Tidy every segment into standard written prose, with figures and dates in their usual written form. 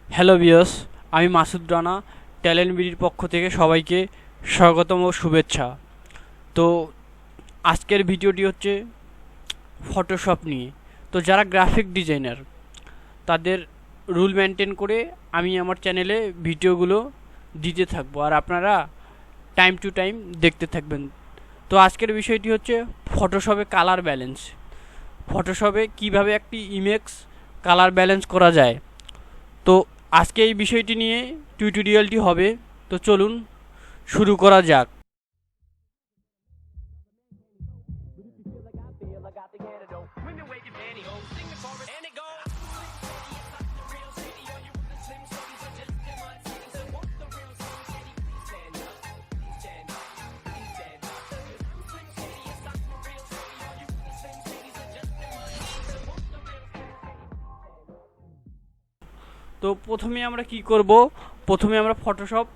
Hello viewers, আমি Masud Rana talent বিডির পক্ষ থেকে সবাইকে স্বাগতম ও শুভেচ্ছা। তো আজকের ভিডিওটি হচ্ছে ফটোশপ নিয়ে। তো যারা গ্রাফিক ডিজাইনার তাদের রুল মেনটেন করে আমি আমার চ্যানেলে ভিডিওগুলো দিতে থাকবো, আর আপনারা টাইম টু টাইম দেখতে থাকবেন। তো আজকের বিষয়টি হচ্ছে ফটোশপে কালার ব্যালেন্স। ফটোশপে কিভাবে একটি ইমেজ কালার ব্যালেন্স করা যায়। তো আজকে এই বিষয়টি নিয়ে টিউটোরিয়ালটি হবে। তো চলুন শুরু করা যাক। তো প্রথমে আমরা কি করব, প্রথমে আমরা ফটোশপ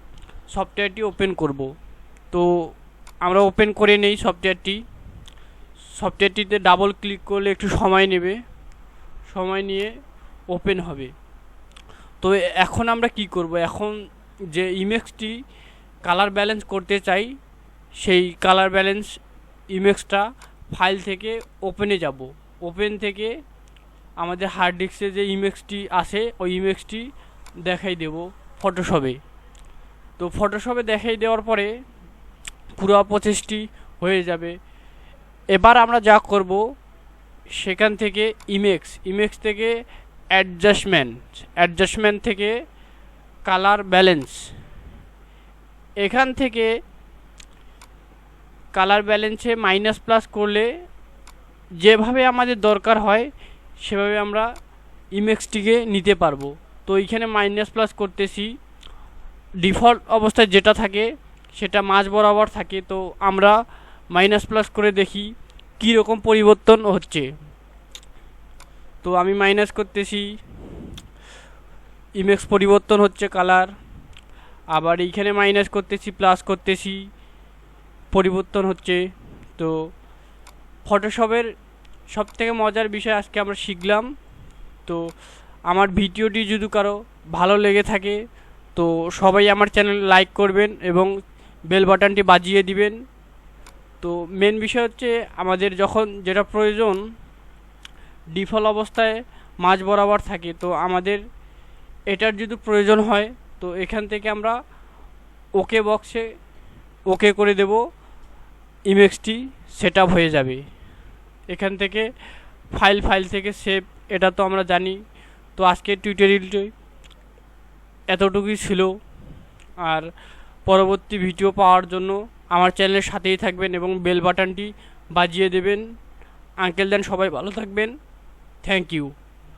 সফটওয়্যারটি ওপেন করব। তো আমরা ওপেন করে নেই সফটওয়্যারটিতে ডাবল ক্লিক করলে একটু সময় নেবে, সময় নিয়ে ওপেন হবে। তো এখন আমরা কি করব, এখন যে ইমেজটি কালার ব্যালেন্স করতে চাই সেই কালার ব্যালেন্স ইমেজটা ফাইল থেকে ওপেনে যাব। ওপেন থেকে আমাদের হার্ড ডিস্কে যে ইমেজটি আসে ওই ইমেজটি দেখাই দেব ফটোশপে। তো ফটোশপে দেখাই দেওয়ার পরে পুরো প্রসেসটি হয়ে যাবে। এবার আমরা যা করব, সেখান থেকে ইমেজ থেকে অ্যাডজাস্টমেন্ট থেকে কালার ব্যালেন্স, এখান থেকে কালার ব্যালেন্সে মাইনাস প্লাস করলে যেভাবে আমাদের দরকার হয় সেভাবে আমরা ইমেজটিকে নিতে পারবো। তো এইখানে মাইনাস প্লাস করতেছি, ডিফল্ট অবস্থায় যেটা থাকে সেটা মাঝ বরাবর থাকে। তো আমরা মাইনাস প্লাস করে দেখি কী রকম পরিবর্তন হচ্ছে। তো আমি মাইনাস করতেছি, ইমেজ পরিবর্তন হচ্ছে কালার। আবার এইখানে মাইনাস করতেছি, প্লাস করতেছি, পরিবর্তন হচ্ছে। তো ফটোশপের সবথেকে মজার বিষয় আজকে আমরা শিখলাম। তো আমার ভিডিওটি যদি কারো ভালো লেগে থাকে তো সবাই আমার চ্যানেল লাইক করবেন এবং বেল বাটনটি বাজিয়ে দিবেন। তো মেন বিষয় হচ্ছে আমাদের যখন যেটা প্রয়োজন ডিফল্ট অবস্থায় মাঝ বরাবর থাকে, তো আমাদের এটার যদি প্রয়োজন হয় তো এখান থেকে আমরা ওকে বক্সে ওকে করে দেব, ইমেজটি সেট আপ হয়ে যাবে। এখান থেকে ফাইল থেকে সেভ, এটা তো আমরা জানি। তো আজকের টিউটোরিয়ালটি এতটুকুই ছিল, আর পরবর্তী ভিডিও পাওয়ার জন্য আমার চ্যানেলের সাথেই থাকবেন এবং বেল বাটনটি বাজিয়ে দেবেন। আঙ্কেল দেন সবাই ভালো থাকবেন। Thank you.